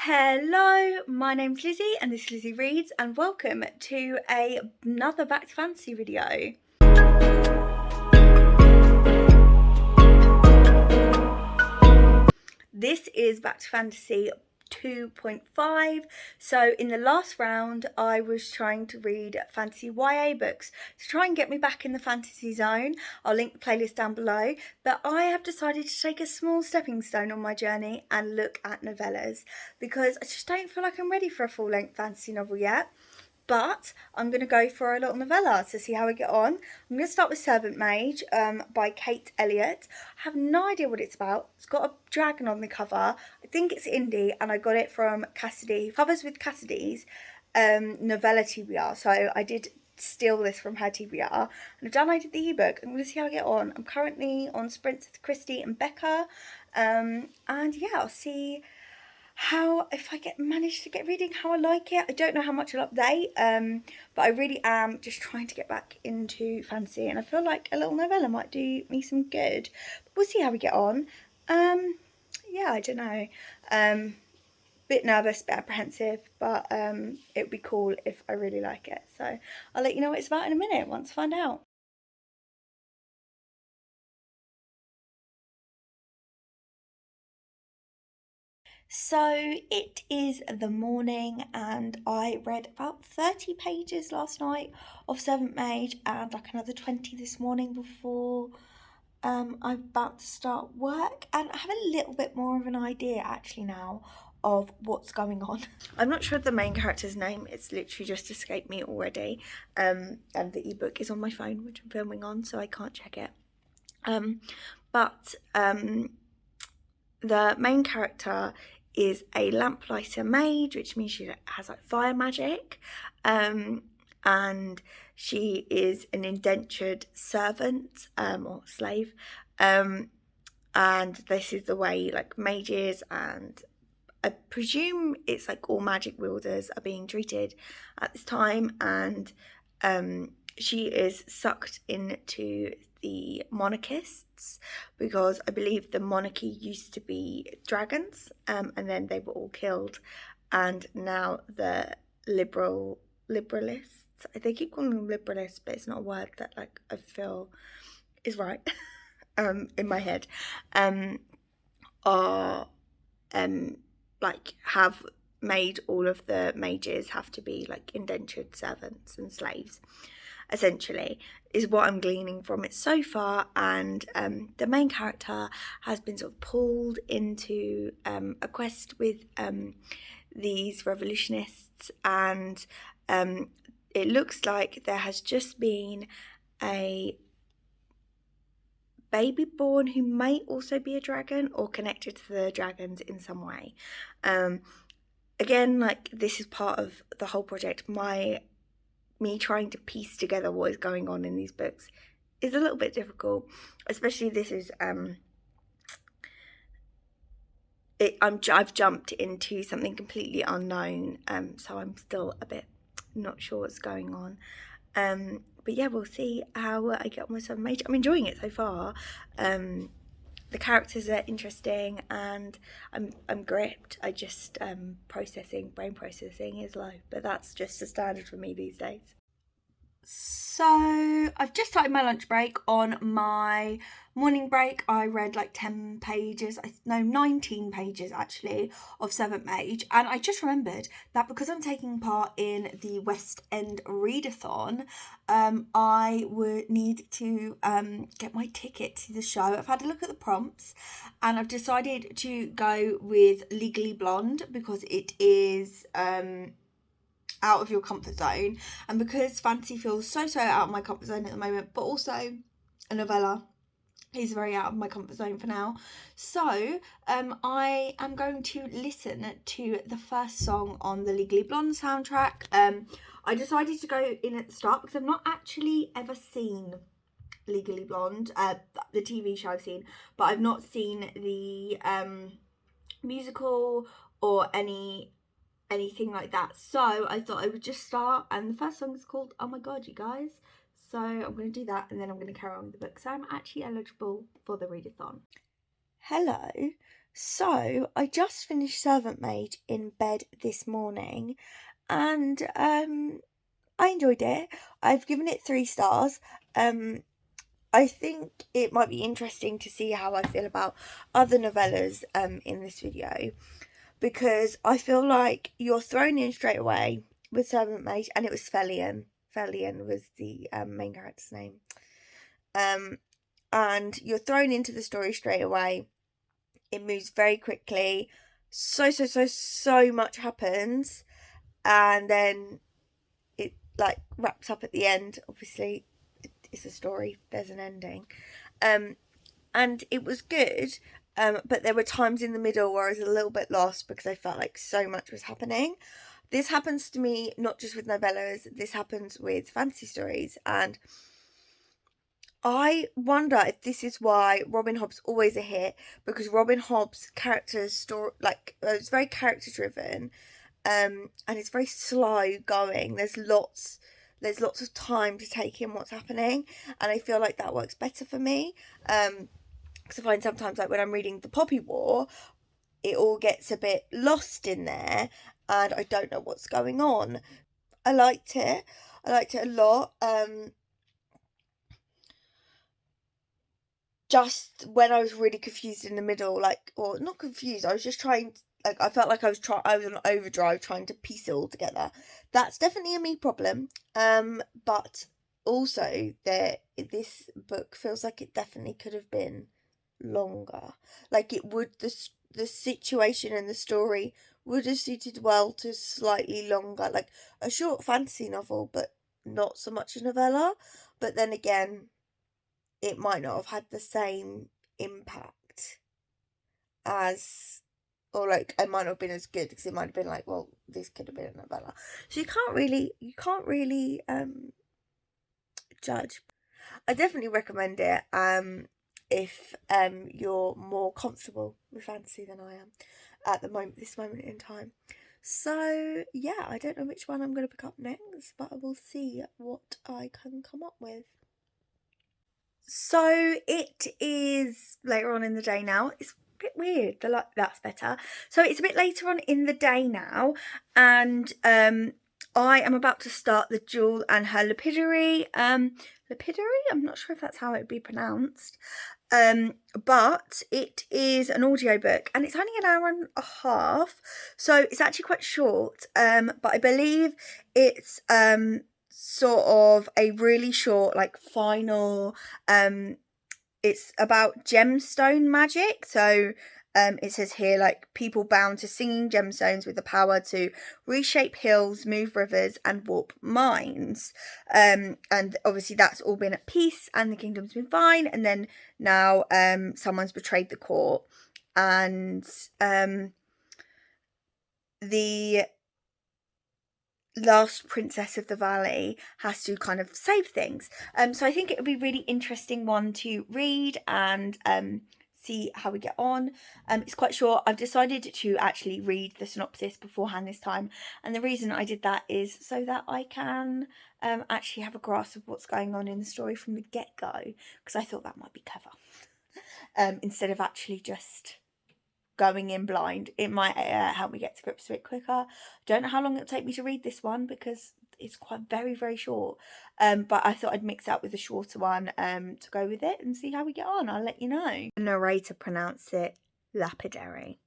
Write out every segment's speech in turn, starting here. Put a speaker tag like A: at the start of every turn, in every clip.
A: Hello, my name's Lizzie and this is Lizzie Reads, and welcome to another Back to Fantasy video. This is Back to Fantasy 2.5. So in the last round I was trying to read fantasy YA books to try and get me back in the fantasy zone. I'll link the playlist down below, but I have decided to take a small stepping stone on my journey and look at novellas because I just don't feel like I'm ready for a full-length fantasy novel yet. But I'm going to go for a little novella to see how I get on. I'm going to start with Servant Mage by Kate Elliott. I have no idea what it's about. It's got a dragon on the cover. I think it's indie and I got it from Cassidy. Covers with Cassidy's Novella TBR. So I did steal this from her TBR and I've downloaded the ebook. I'm going to see how I get on. I'm currently on sprints with Christy and Becca. And yeah, I'll see how, if I manage to get reading how I like it. I don't know how much I'll update, but I really am just trying to get back into fantasy, and I feel like a little novella might do me some good. But we'll see how we get on. Yeah, I don't know. Bit nervous, bit apprehensive, but it would be cool if I really like it. So I'll let you know what it's about in a minute once I find out. So it is the morning and I read about 30 pages last night of Servant Mage and like another 20 this morning before I'm about to start work, and I have a little bit more of an idea actually now of what's going on. I'm not sure the main character's name, it's literally just escaped me already, and the ebook is on my phone which I'm filming on so I can't check it. But the main character is a lamplighter mage, which means she has like fire magic, and she is an indentured servant or slave, and this is the way like mages and I presume it's like all magic wielders are being treated at this time, and she is sucked into the monarchists because I believe the monarchy used to be dragons, and then they were all killed, and now the liberalists, they keep calling them liberalists, but it's not a word that like I feel is right in my head, are like have made all of the mages have to be like indentured servants and slaves, essentially, is what I'm gleaning from it so far. And the main character has been sort of pulled into a quest with these revolutionists, and it looks like there has just been a baby born who may also be a dragon or connected to the dragons in some way. Again, like this is part of the whole project. Me trying to piece together what is going on in these books is a little bit difficult, especially this is I've jumped into something completely unknown, so I'm still a bit not sure what's going on. But yeah, we'll see how I get on with Servant Mage. I'm enjoying it so far. The characters are interesting and I'm gripped. I just brain processing is low, but that's just the standard for me these days. So I've just started my lunch break. On my morning break I read like 10 pages, 19 pages actually, of Servant Mage, and I just remembered that because I'm taking part in the West End Readathon, I would need to get my ticket to the show. I've had a look at the prompts and I've decided to go with Legally Blonde because it is out of your comfort zone, and because fantasy feels so out of my comfort zone at the moment, but also a novella is very out of my comfort zone for now. So I am going to listen to the first song on the Legally Blonde soundtrack. I decided to go in at the start because I've not actually ever seen Legally Blonde, the TV show I've seen, but I've not seen the musical or anything like that. So I thought I would just start, and the first song is called Oh My God, You Guys. So I'm going to do that and then I'm going to carry on with the book. So I'm actually eligible for the readathon. Hello. So I just finished Servant Maid in bed this morning, and I enjoyed it. I've given it 3 stars. I think it might be interesting to see how I feel about other novellas in this video, because I feel like you're thrown in straight away with Servant Maid, and it was Felion. Felion was the main character's name. And you're thrown into the story straight away. It moves very quickly. So much happens, and then it like wraps up at the end. Obviously, it's a story. There's an ending, and it was good. But there were times in the middle where I was a little bit lost because I felt like so much was happening. This happens to me not just with novellas. This happens with fantasy stories, and I wonder if this is why Robin Hobb's always a hit, because Robin Hobb's character's story, like, it's very character driven, and it's very slow going. There's lots of time to take in what's happening, and I feel like that works better for me. Because I find sometimes, like when I'm reading The Poppy War, it all gets a bit lost in there, and I don't know what's going on. I liked it. I liked it a lot. Just when I was really confused in the middle, like, or not confused, I was just trying to, like, I felt like I was on overdrive trying to piece it all together. That's definitely a me problem. But also this book feels like it definitely could have been longer. Like it would, the situation and the story would have suited well to slightly longer, like a short fantasy novel, but not so much a novella. But then again, it might not have had the same impact as, or like it might not have been as good, because it might have been like, well, this could have been a novella. So you can't really judge. I definitely recommend it if you're more comfortable with fantasy than I am at this moment in time. So yeah, I don't know which one I'm going to pick up next, but I will see what I can come up with. So it is later on in the day now. It's a bit weird. That's better. So it's a bit later on in the day now, and I am about to start The Jewel and Her Lapidary. Lapidary? I'm not sure if that's how it would be pronounced. But it is an audiobook, and it's only an hour and a half, so it's actually quite short. But I believe it's sort of a really short, like, final. It's about gemstone magic. So it says here, like, people bound to singing gemstones with the power to reshape hills, move rivers, and warp minds. And obviously that's all been at peace, and the kingdom's been fine. And then now someone's betrayed the court, and the last princess of the valley has to kind of save things. So I think it would be a really interesting one to read and see how we get on. It's quite short. I've decided to actually read the synopsis beforehand this time, and the reason I did that is so that I can actually have a grasp of what's going on in the story from the get-go, because I thought that might be clever, instead of actually just going in blind. It might help me get to grips a bit quicker. Don't know how long it'll take me to read this one, because it's quite very short, but I thought I'd mix out with a shorter one to go with it and see how we get on. I'll let you know. The narrator pronounced it lapidary.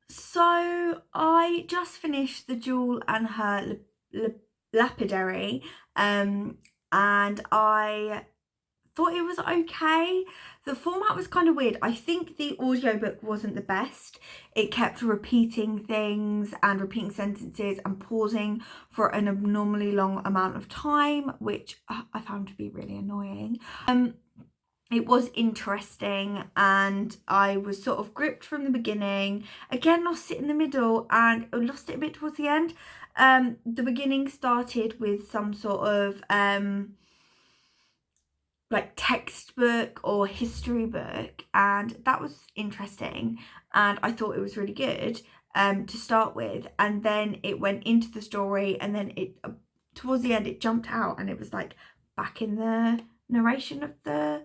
A: So I just finished The Jewel and Her Lapidary, and I thought it was okay. The format was kind of weird. I think the audiobook wasn't the best. It kept repeating things and repeating sentences and pausing for an abnormally long amount of time, which I found to be really annoying. It was interesting, and I was sort of gripped from the beginning. Again, lost it in the middle, and lost it a bit towards the end. The beginning started with some sort of like textbook or history book, and that was interesting, and I thought it was really good to start with, and then it went into the story, and then it towards the end it jumped out, and it was like back in the narration of the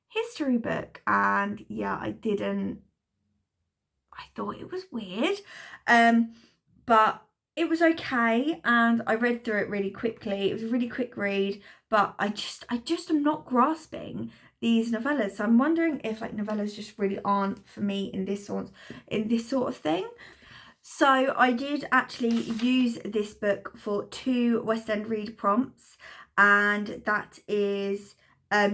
A: history book, and yeah, I thought it was weird, but it was okay, and I read through it really quickly. It was a really quick read, but I just am not grasping these novellas. So I'm wondering if like novellas just really aren't for me in this sort of thing. So I did actually use this book for 2 West End read prompts, and that is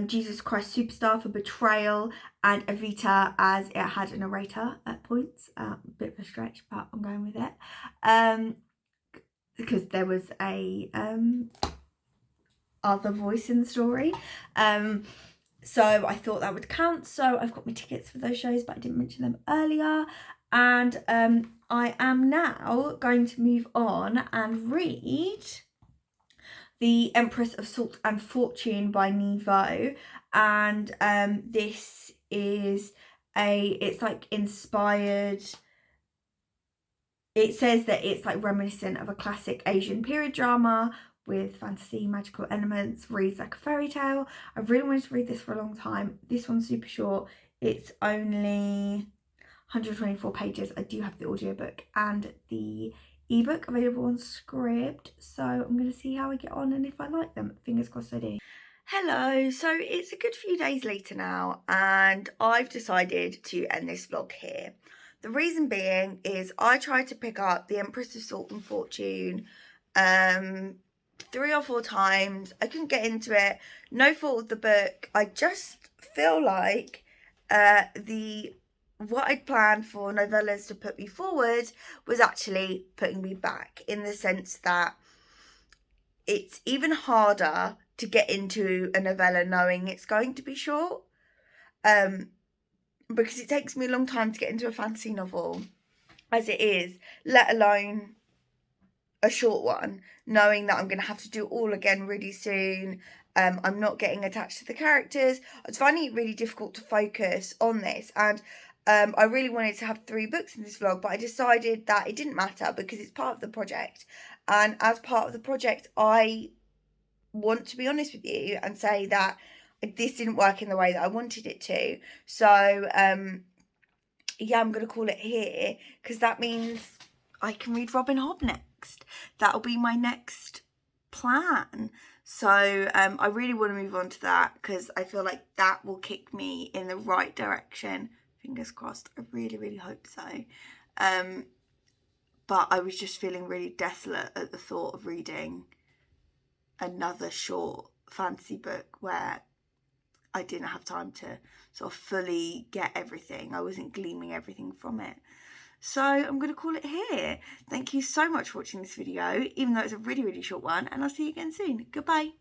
A: Jesus Christ Superstar for Betrayal and Evita, as it had a narrator at points. A bit of a stretch, but I'm going with it. Because there was a other voice in the story. So I thought that would count. So I've got my tickets for those shows, but I didn't mention them earlier. And I am now going to move on and read The Empress of Salt and Fortune by Nevo. And this is it's like inspired. It says that it's like reminiscent of a classic Asian period drama with fantasy, magical elements, reads like a fairy tale. I really wanted to read this for a long time. This one's super short. It's only 124 pages. I do have the audiobook and the ebook available on Scribd, so I'm going to see how I get on and if I like them. Fingers crossed I do. Hello, so it's a good few days later now, and I've decided to end this vlog here. The reason being is I tried to pick up The Empress of Salt and Fortune 3 or 4 times. I couldn't get into it. No fault of the book. I just feel like what I'd planned for Novellas to put me forward was actually putting me back, in the sense that it's even harder to get into a novella knowing it's going to be short. Because it takes me a long time to get into a fantasy novel as it is, let alone a short one, knowing that I'm going to have to do all again really soon. I'm not getting attached to the characters. I was finding it really difficult to focus on this, and I really wanted to have 3 books in this vlog, but I decided that it didn't matter because it's part of the project, and as part of the project I want to be honest with you and say that this didn't work in the way that I wanted it to. So yeah, I'm going to call it here, because that means I can read Robin Hobb next. That'll be my next plan. So I really want to move on to that, because I feel like that will kick me in the right direction. Fingers crossed. I really, really hope so. But I was just feeling really desolate at the thought of reading another short fantasy book where I didn't have time to sort of fully get everything. I wasn't gleaming everything from it. So I'm going to call it here. Thank you so much for watching this video, even though it's a really, really short one, and I'll see you again soon. Goodbye.